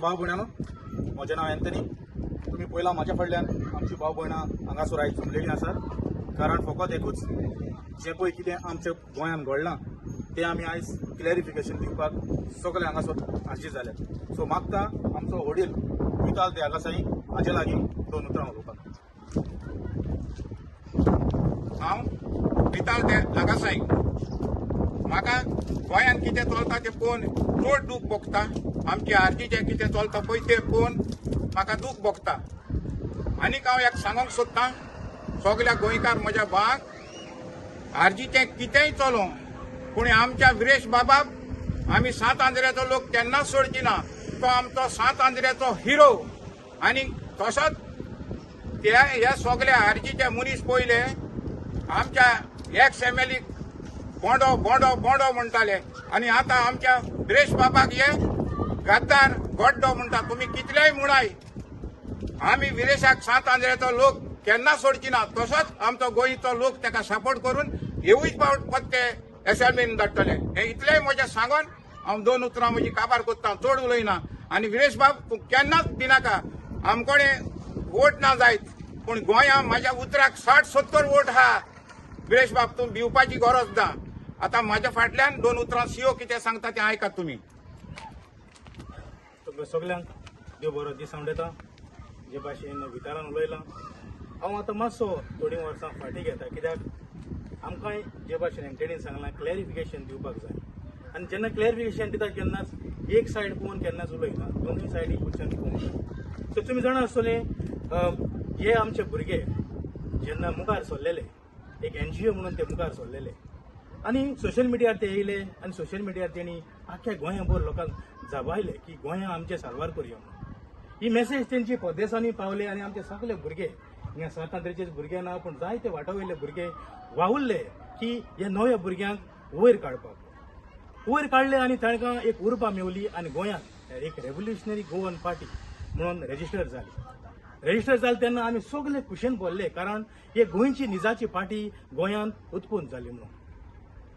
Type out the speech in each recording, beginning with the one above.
भाव भयणानो, म्हजें नांव एंथनी. तुम्ही पळयलां म्हाज्या फाटल्यान आमची भाव भयणां हांगासर आयज जमलेलीं आसात. कारण फकत एकूच जें पळय कितें आमच्या गोंयांत घडलां तें आमी आयज क्लॅरिफिकेशन दिवपाक सगळे हांगासर हाजीर जाल्यात. सो मागता आमचो वडील विताल देगासाई हाजे लागीं 2 उतरां उलोवपाक. हांव विताल देगासाई. म्हाका गोंयांत कितें चलता तें पळोवन चड दूख भोगता. आमचे आरतीचें कितें चलता पळय तें पळोवन म्हाका दूख भोगता. आनीक हांव एक सांगूंक सोदतां सगल्या गोंयकार म्हज्या भावांक, आरजीचें कितेंय चलो पूण आमच्या विरेश बाबाक आमी सात आंध्रेचो लोक केन्नाच सोडची ना. तो आमचो सात आंध्रेचो हिरो. आनी तसोच हे सगळे आरजीचे मनीस पयले आमच्या एक्स एमएलए बोंडो बोंडो बोंडो म्हणटाले आनी आतां आमच्या विरेश बाबाक हे गद्दार गड्डो म्हणटा. तुमी कितलेय म्हणाय आमी विरेशाक सात आंध्रेचो लोक केन्ना सोडची ना. तसोच आमचो गोंयचो लोक ताका सपोर्ट करून येवूच फावट ते एसएमएन धाडटले. हे इतलेय म्हजें सांगून हांव 2 उतरां म्हजी काबार कोत्ता, चड उलयना. आनी विरेश बाब तूं केन्नाच भिनाका. आमकोडे वोट ना जायत पूण गोंयांत म्हाज्या उतराक 60-70 वोट आहा. विरेश बाब तूं भिवपाची गरज ना. आतां म्हाज्या फाटल्यान 2 उतरां सीओ कितें सांगता तें आयकात तुमी. तुमकां सगल्यांक देव बरो दीस आवडटा. जे भाशेन विचारान उलयलां हांव आतां मातसो थोडीं वर्सां फाटीं घेता. कित्याक आमकांय जे भाशेन एंटनीन सांगलां क्लॅरिफिकेशन दिवपाक जाय. आनी जेन्ना क्लॅरिफिकेशन दिता केन्नाच एक सायड पळोवन केन्नाच उलयना, दोनूय सायडी क्वेश्चन पळोवन. सो तुमी जाणा आसतले हे आमचे भुरगे जेन्ना मुखार सरलेले, एक NGO म्हणून ते मुखार सरलेले आनी सोशल मिडियार ते येयले आनी सोशल मिडियार तेणी आख्या गोंयाभर लोकांक जाबायले की गोंया आमचे सारवार करया म्हणून. ही मेसेज तेंची परदेसांनी पावले आनी आमचे सगळे भुरगे हिंगा स्वातंत्र्याचे भुरगे ना पूण जायते वाटावयले भुरगे वावुरले की ह्या नव्या भुरग्यांक वयर काडपाक. वयर काडले आनी तांकां एक उर्बा मेवली आनी गोंयांत एक रेव्होल्युशनरी गोवन पार्टी म्हणून रजिस्टर जाली. रजिस्टर जाले तेन्ना आमी सगळे खुशेन भरले कारण हे गोंयची निजाची पार्टी गोंयांत उत्पन्न जाली म्हणून.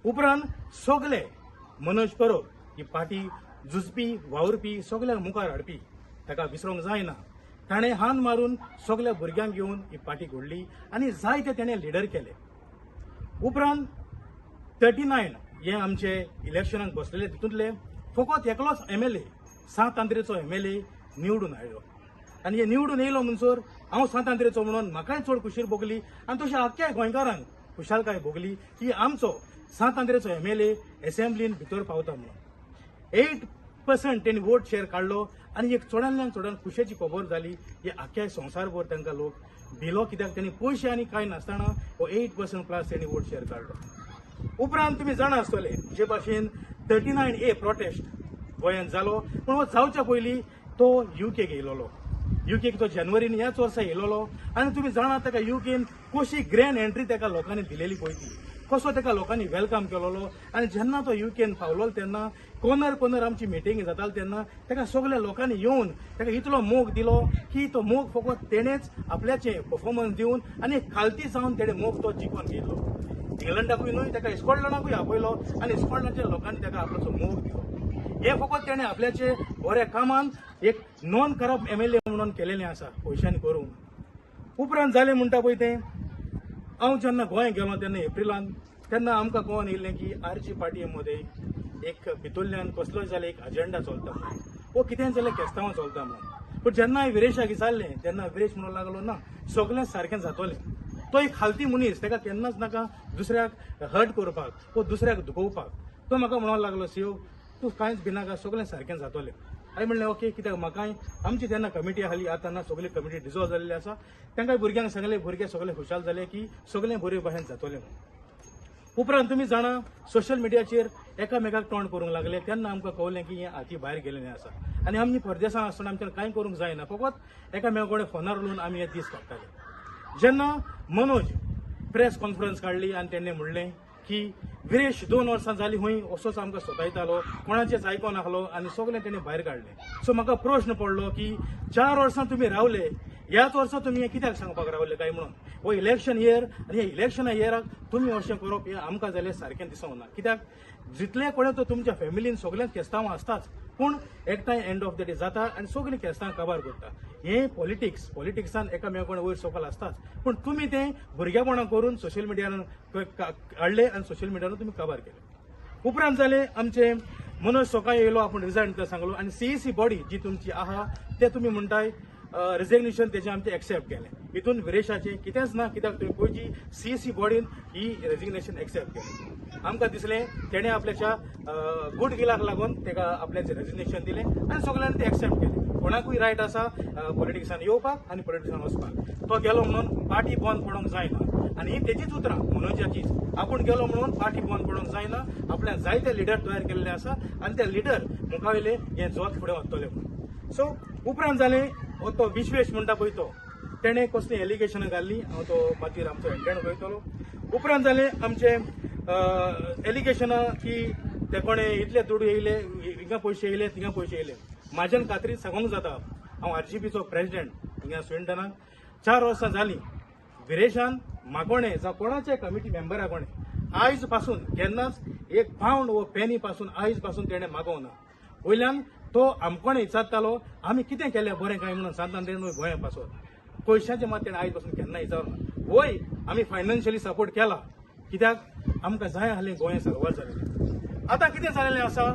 उपरांत सगळे मनोज परब ही पार्टी झुजपी वावुरपी सगळ्यांक मुखार हाडपी ताका विसरूंक जायना. ताणें हान मारून सगळ्या भुरग्यांक घेवन ही पार्टी घडली आनी जायते ताणें लिडर केले. उपरांत 39 हे आमचे इलेक्शनाक बसलेले तितूंतले फकत एकलोच MLA सात आंध्रेचो MLA निवडून आयलो. आनी हे निवडून येयलो म्हणसर हांव सात आंध्रेचो म्हणून म्हाकाय चड खुशी भोगली आनी तशें आख्ख्या गोंयकारांक खुशालकाय भोगली की आमचो सात आंध्रेचो MLA एसेंब्लीन भितर पावता म्हणून. 8% तेणी वोट शेअर काडलो आनी एक चडांतल्यान चडान खुशेची खबर जाली. हे आख्या संवसारभर तांकां लोक भिलो कित्याक तेणी पयशे आनी कांय नासतना हो 8% प्लस तेणी वोट शेअर काडलो. उपरांत तुमी जाणा आसतले जे भाशेन 39A प्रोटेस्ट गोंयांत जालो पूण हो जावच्या पयलीं तो UK गेयलोलो. UK तो जानेवारीन ह्याच वर्सा येयलोलो आनी तुमी जाणा ताका UKन कशी ग्रँड एंट्री ताका लोकांनी दिलेली पळय ती, कसो ताका लोकांनी वेलकम केलोलो. आनी जेन्ना तो UKन पावलो तेन्ना कोनर आमची मिटींग जाताली तेन्ना ताका सगळ्या लोकांनी येवन ताका इतलो मोग दिलो की तो मोग फकत तेणेच आपल्याचे परफॉर्मन्स दिवन आनी खालती जावन तेणे मोग तो जिखून घेतलो. इंग्लंडाकूय न्हय ताका स्कॉटलंडाकूय आपयलो आनी स्कॉटलंडाच्या लोकांनी ताका आपल्याचो मोग दिलो. हे फकत तेणे आपल्याचे बऱ्या कामान एक नॉन करप्ट MLA म्हणून केलेलें आसा पयशांनी करून. उपरांत जालें म्हणटा पळय तें हांव जेन्ना गोंय गेलो तेन्ना एप्रिलांत तेन्ना आमकां कळोन येयलें की आरची पार्टी मदें एक भितरल्यान कसलोय जाल्यार एक अजेंडा चलता म्हणून, वो कितें जाल्यार केस्तांवां चलता म्हणून. पूण जेन्ना हांवें विरेशाक विचारलें तेन्ना विरेश म्हणूंक लागलो ना सगळें सारकें जातलें. तो एक खालती मनीस ताका केन्नाच नाका दुसऱ्याक हर्ट करपाक वा दुसऱ्याक दुखोवपाक. तो म्हाका म्हणूंक लागलो सीओ तूं कांयच भिनाका सगळें सारकें जातलें. हांवें म्हणलें ओके कित्याक म्हाकाय आमची तेन्ना कमिटी आसली आतां सगळी कमिटी डिजॉल्व जाल्ली आसा. तांकांय भुरग्यांक सांगलें भुरगे सगळे खुशाल जाले की सगळें बरे भाशेन जातलें म्हणून. उपरांत तुमी जाणा सोशल मिडियाचेर एकामेकाक टोंड करूंक लागले तेन्ना आमकां कळलें की हें हाती भायर गेलेलें आसा आनी आमी परदेसांत आसतना आमच्यान कांय करूंक जायना. फकत एकामेका कडेन फोनार उलोवन आमी हे दीस काडटाले. जेन्ना मनोज प्रेस कॉन्फरन्स काडली आनी तेणें म्हणलें की विरेश 2 वर्सां जालीं खंय असोच आमकां सोतायतालो, कोणाचेच आयको नाहलो आनी सगळें तेणें भायर काडलें. सो म्हाका प्रश्न पडलो की 4 वर्सां तुमी रावले ह्याच वर्सा तुमी हें कित्याक सांगपाक रावले काय म्हणून. हो इलेक्शन इयर आनी ह्या इलेक्शना इयराक तुमी अशें करप हें आमकां जाल्यार सारकें दिसूंक ना. कित्याक जितले कडेन तो तुमच्या फॅमिलीन सगळ्यांत केस्तांवां आसताच पूण एकठांय एंड ऑफ द डे जाता आनी सगळीं केसां काबार करता. हे पॉलिटिक्सान एकामेकां वयर सकयल आसताच, पूण तुमी तें भुरगेपणां करून सोशल मिडियान काडले आनी सोशल मिडियान तुमी काबार केले. उपरांत जाले आमचे मनोज सोकाय येयलो, आपूण रिजायन करता सांगलो, आनी सीईसी बॉडी जी तुमची आहा ते तुमी म्हणटाय रिजिग्नेशन तेजें आमचें एक्सेप्ट केलें. हितून विरेशाचें कितेंच ना, कित्याक तुमी पयलीं सीईसी बॉडीन ही रेजिग्नेशन एक्सेप्ट केलें. आमकां दिसलें तेणें आपल्याच्या गूड विलाक लागून ताका आपल्याचें रेजिग्नेशन दिलें आनी सगळ्यांनी तें एक्सेप्ट केलें. कोणाकूय रायट आसा पॉलिटिक्सान येवपाक आनी पॉलिटिक्सान वचपाक. तो गेलो म्हणून पार्टी बंद पडोवंक जायना आनी ही तेजीच उतरां मनोजाचीच. आपूण गेलो म्हणून पार्टी बंद पडोवंक जायना, आपल्यान जायते लिडर तयार केल्ले आसा आनी ते लिडर मुखावेले हें जोत फुडें वतले म्हणून. सो उपरांत जालें तो विश्वेश म्हणटा पळय तो, तेणें कसली एलिगेशनां घाल्ली, हांव तो मागीर आमचो एंडेण पळयतलो. उपरांत जालें आमचे एलिगेशनां की ते कोणें इतले दुडू येयले, हिंगा पयशे येयले, थिंगा पयशे येयले. म्हाज्यान खात्रीन सांगूंक जाता, हांव आरजीपीचो प्रेसिडेंट हिंगा स्विडनाक 4 वर्सां जालीं. विरेशान मागोणें जावं कोणाचे कमिटी मेंबरा कोणें आयज पासून केन्नाच एक पावंड वो पेनी पासून आयज पासून तेणें मागोवंक ना. वयल्यान तो आमकोणें विचारतालो आमी कितें केलें बरें काय म्हणून सांतान गोंया पासून. पयशांचे मात तेणें आयज पासून केन्ना विचारना. वय आमी फायनान्शियली सपोर्ट केला, कित्याक आमकां जाय आहलें गोंय सर्वर जालेलें. आतां कितें जालेलें आसा,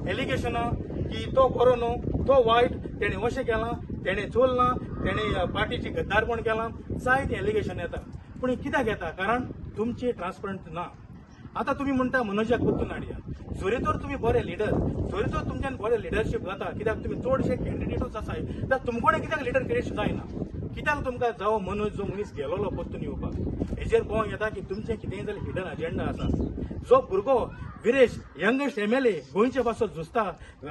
एलिगेशनां की तो बरो न्हू, तो वायट, तेणें अशें केलां, तेणें चोरलां, तेणें पार्टीची गद्दारपण केलां, जायते एलिगेशन येता. पूण कित्याक येता, कारण तुमची ट्रान्सपरंट ना. आतां तुमी म्हणटा मनोजाक परतून हाडया. जोरी तर तुमी बरे लिडर, जोरी तर तुमच्यान बरें लिडरशीप जाता, कित्याक तुमी चडशे कॅन्डिडेटूच आसाय, जाल्यार तुमकोणें कित्याक लिडर क्रिएट जायना? कित्याक तुमकां जावो मनोज जो मनीस गेलोलो परतून येवपाक, हेजेर पळोवंक येता की तुमचें कितेंय जाल्यार हिडन अजेंडा आसा. जो भुरगो विरेश यंगेस्ट एमएलए गोंयचे पासून झुजता,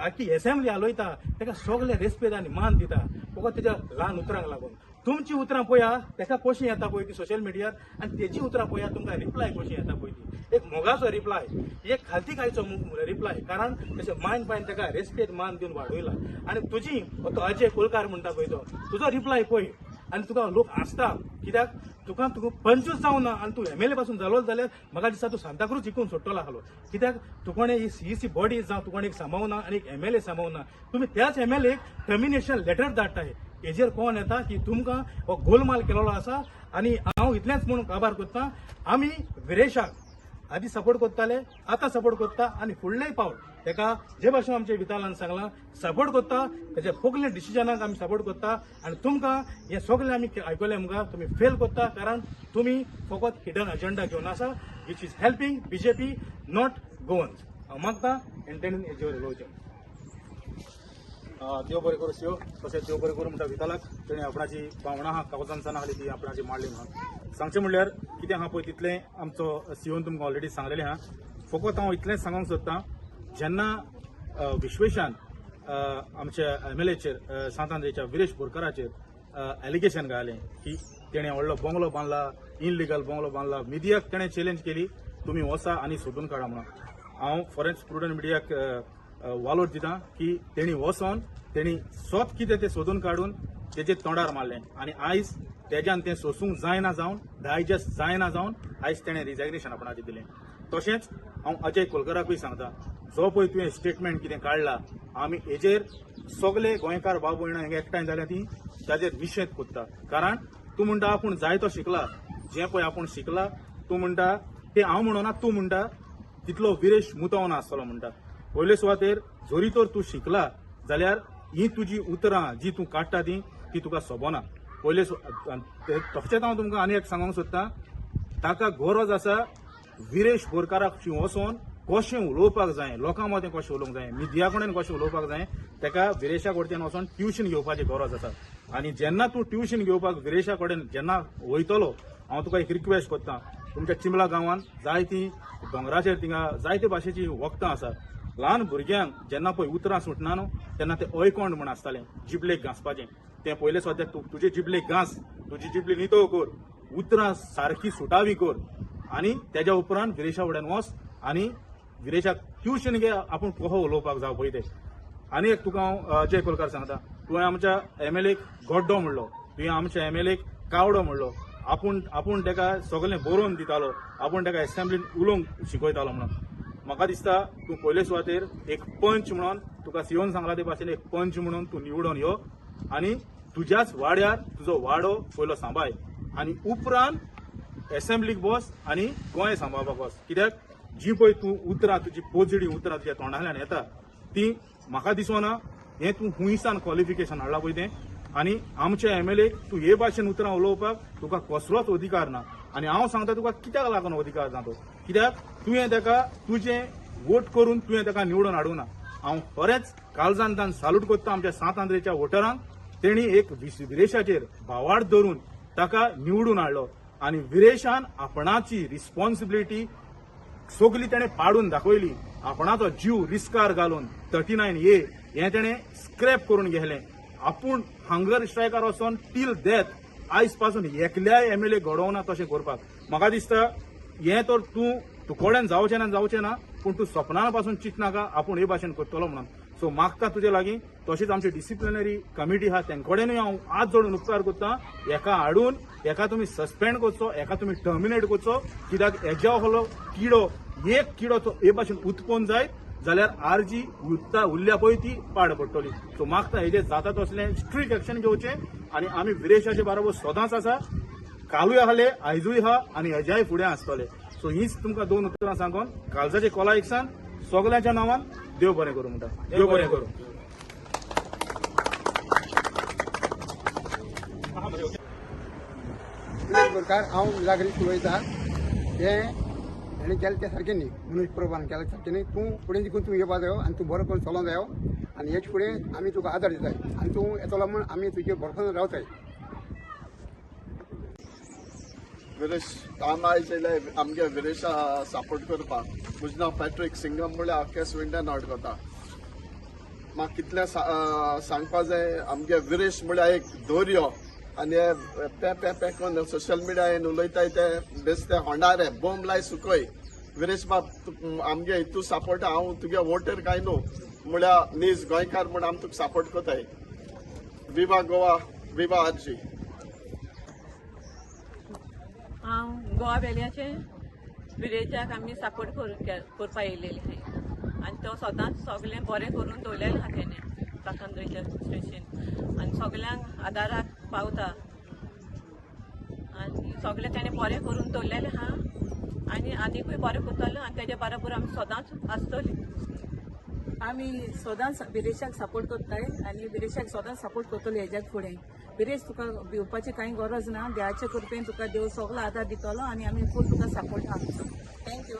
आख्खी असेंब्ली हालयता, ताका सगळे रेस्पेद आनी मान दिता, फकत तेज्या ल्हान उतरांक लागून. तुमची उतरां पळया, ताका कशीं येता पळय ती सोशल मिडियार, आनी तेजी उतरां पळया तुमकां रिप्लाय कशी येता पळय ती. एक मोगाचो रिप्लाय, एक खालतीकायचो रिप्लाय, कारण तेचे मायंड पायन ताका रेस्पेद मान दिवन वाडयला. आनी तुजी तो अजय कोलकार म्हणटा पळय तो, तुजो रिप्लाय पळय आनी तुका लोक आसता, कित्याक तुका 25 जावं ना आनी तूं एमएलए पासून जालो जाल्यार म्हाका दिसता तूं सांताक्रूज जिखून सोडटलो आसलो. कित्याक तुकोणें ही सीईसी बॉडी जावं तुकोणें एक सांबाळना आनी एक एमएलए सांबाळना. तुमी त्याच एमएलएक टर्मिनेशन लेटर धाडटाय. हेजेर कोण येता की तुमकां हो गोलमाल केलेलो आसा. आनी हांव इतलेंच म्हणून काबार करतां, आमी विरेशाक आदी सपोर्ट करताले, आतां सपोर्ट करता आनी फुडलेंय पावल ताका जे भाशेन आमच्या वितालान सांगलां सपोर्ट करता. तेच्या सगल्या डिसिजनाक आमी सपोर्ट करता आनी तुमकां हें सगळें आमी आयकलें मुखार तुमी फेल करता, कारण तुमी फकत हिडन अजेंडा घेवन आसा, which is helping BJP not Goans. हांव मागतां एंटनीन हेजेर उलोवचें. देव बरें करूं शिव. तशेंच देव बरें करूं म्हणटा वितालाक, तेणें आपणाची भावना आहा कागजांसान आहली ती आपणाची मांडली म्हणून. सांगचें म्हणल्यार कितें आहा पळय तितलें आमचो सीओन तुमकां ऑलरेडी सांगलेलें आहा. फकत हांव इतलेंच सांगूंक सोदतां, जेन्ना विश्वेशान आमच्या एमएलएचेर सांतांद्रेच्या विरेश बोरकाराचेर एलिगेशन घालें की तेणें व्हडलो बंगलो बांदला, इनलिगल बंगलो बांदला, मिडियाक तेणें चॅलेंज केली तुमी वचा आनी सोदून काडा म्हणून. हांव फॉरेस्ट प्रुडंट मिडियाक वालोर दितां की तेणी वचोन तेणी स्वत कितें तें सोदून काडून तेजे तोंडार मारलें आनी आयज तेज्यान तें सोसूंक जायना जावन, डायजेस्ट जायना जावन आयज तेणें रिजाग्नेशन आपणाचें दिलें. तशेंच हांव अजय कोलकाराकूय सांगता, जो पळय तुवें स्टेटमेंट कितें काडला, आमी हेजेर सगळे गोंयकार भाव भयणां हिंगा एकठांय जाल्यार ती ताजेर निशेध कोत्ता. कारण तूं म्हणटा आपूण जाय तो शिकला, जें पळय आपूण शिकला तूं म्हणटा तें हांव म्हणना, तूं म्हणटा तितलो विरेश मुतोवना आसतलो म्हणटा. पयले सुवातेर जोरी तर तूं शिकला जाल्यार ही तुजी उतरां जी तूं काडटा ती तुका सोबना. पयले तशेंच हांव तुमकां आनी एक सांगूंक सोदतां, ताका गरज आसा विरेश बोरकाराक वचोन कशें उलोवपाक जाय, लोकां मदें कशें उलोवंक जाय, मिडिया कडेन कशें उलोवपाक जाय, ताका विरेशा कडच्यान वचोन ट्युशन घेवपाची गरज आसा. आनी जेन्ना तूं ट्युशन घेवपाक विरेशा कडेन जेन्ना वयतलो, हांव तुका एक रिक्वेस्ट करतां, तुमच्या चिमला गांवांत जायतीं दोंगराचेर थिंगा जायते भाशेची वखदां आसा. ल्हान भुरग्यांक जेन्ना पळय उतरां सुटना न्हू तेन्ना तें अयकोंड म्हण आसतालें, जिबलेक घांसपाचें. तें पयले सद्याक तुजी जिबलेक घांस, तुजी जिबली नितळ कर, उतरां सारकी सुटावी कर आनी तेज्या उपरांत विरेशा फुड्यान वच आनी विरेशाक ट्युशन घे आपूण कसो उलोवपाक जावं पळय तें. आनी एक तुका हांव अजय कोलकार सांगता, तुवें आमच्या एमएलएक गड्डो म्हणलो, तुवें आमच्या एमएलएक कावडो म्हणलो, आपूण ताका सगळें बरोवन दितालो, आपूण ताका एसेंब्लीन उलोवंक शिकयतालो म्हणून. म्हाका दिसता तूं पयले सुवातेर एक पंच म्हणून तुका सीओन सांगला ते भाशेन एक पंच म्हणून तूं निवडून यो आणि तुज्याच वाड्यार तुजो वाडो पयलो सांबाळ आणि उपरांत असेंब्लीक बस आणि गोंय सांबाळपाक बस. कित्याक जी पळय तूं उतरां तुजी पोजडी उतरां तुज्या तोंडांतल्यान येता ती म्हाका दिसना हें तूं हुंयसान क्वॉलिफिकेशन हाडलां पळय तें. आनी आमच्या एमएलए तूं हे भाशेन उतरां उलोवपाक तुका कसलोच अधिकार ना. आनी हांव सांगता तुका कित्याक लागून अधिकार ना तो, कित्याक तुवें ताका तुजें वोट करून तुवें ताका निवडून हाडूंक ना. हांव खरेंच काळजांतल्यान साल्यूट करता आमच्या सात आंध्रेच्या वोटरांक. तेणी एक विरेशाचेर भावार्थ धरून ताका निवडून हाडलो आनी विरेशान आपणाची रिस्पॉन्सिबिलिटी सगळी तेणें पाडून दाखयली. आपणाचो जीव रिस्कार घालून 39A हें तेणें स्क्रॅप करून गेलें. आपूण हंगर स्ट्रायकार वचोन टील डेथ आयज पासून एकल्याय एमएलए घडोवना तशें करपाक. म्हाका दिसता हें तर तूं तुकोड्यान जावचें ना पूण तूं सपनान पासून चिंतनाका आपूण हे भाशेन करतलो म्हणून. सो मागता तुजे लागीं तशेंच आमची डिसिप्लिनरी कमिटी आहा तेंकडेनूय हांव हात जोडून उपकार करता. एका हाडून एका तुमी सस्पेंड करचो, एका तुमी टर्मिनेट करचो. कित्याक हेज्या हलो किडो एक किडो हे भाशेन उत्पन्न जायत जाल्यार आरजी उरल्या पळय ती पाड पडटली. सो मागता हेजेर जाता तसलें स्ट्रिक्ट एक्शन घेवचें आनी आमी विरेशाचे बरोबर सदांच आसा. कालूय आहले, आयजूय आहा आनी हेज्याय फुडें आसतले. सो हीच तुमकां दोन उतरां सांगून काळजाचे कॉलायक्सान सगळ्यांच्या नांवान देव बरें करूं म्हणटा. देव बरें करूं. प्रकार हांव नागरीक उलयतां. हेणें केलें तें सारकें न्ही, मनीस प्रभान केलें सारकें न्ही. तूं फुडें देखून तूं येवपा जायो आनी तूं बरो करून चलोवंक जायो आनी हेचे फुडें आमी तुका आदार दिताय आनी तूं येतलो म्हण आमी तुजे भरसून रावताय. विरेश काम आयले आमगे विरेशा सपोर्ट करपाक. म्हजें नांव पॅट्रीक सिंगम म्हळ्यार आख्या स्विंडन आउट करता. म्हाका कितलें सांगपा जाय, आमगे विरेश म्हळ्यार एक धैर्य आनी पे कोन्न सोशल मिडियान उलयताय ते बेश्टे होंडारे बोंब लाय सुकय. विरेश बाब आमगे हितू सपोर्ट हांव तुगे वोटर काय न्हू म्हळ्यार नीज गोंयकार म्हण आमी तुका सपोर्ट कोताय. विवा गोवा, विवा आरजी. हांव गोवा वेल्याचे विलेजाक आमी सपोर्ट करपा येयलेली आहाय आनी तो सदांच सगळें बरें करून दवरलेलें आहा तेणें काकांद्रेच्या स्टेशन आनी सगळ्यांक आदाराक पावता आनी सगळें तेणें बरें करून दवरलेलें आहा आनी आनीकूय बरें करतलो आनी तेज्या बरोबर आमी सदांच आसतलीं. आमी सदांच विरेशाक सपोर्ट करताय आनी विरेशाक सदांच सपोर्ट करतलो हेज्याक फुडें. विरेश तुका भिवपाची कांय गरज ना. देवाचे कृपेन तुका देव सगळो आदार दितलो आनी आमी फूल तुका सपोर्ट आहा. थँक्यू.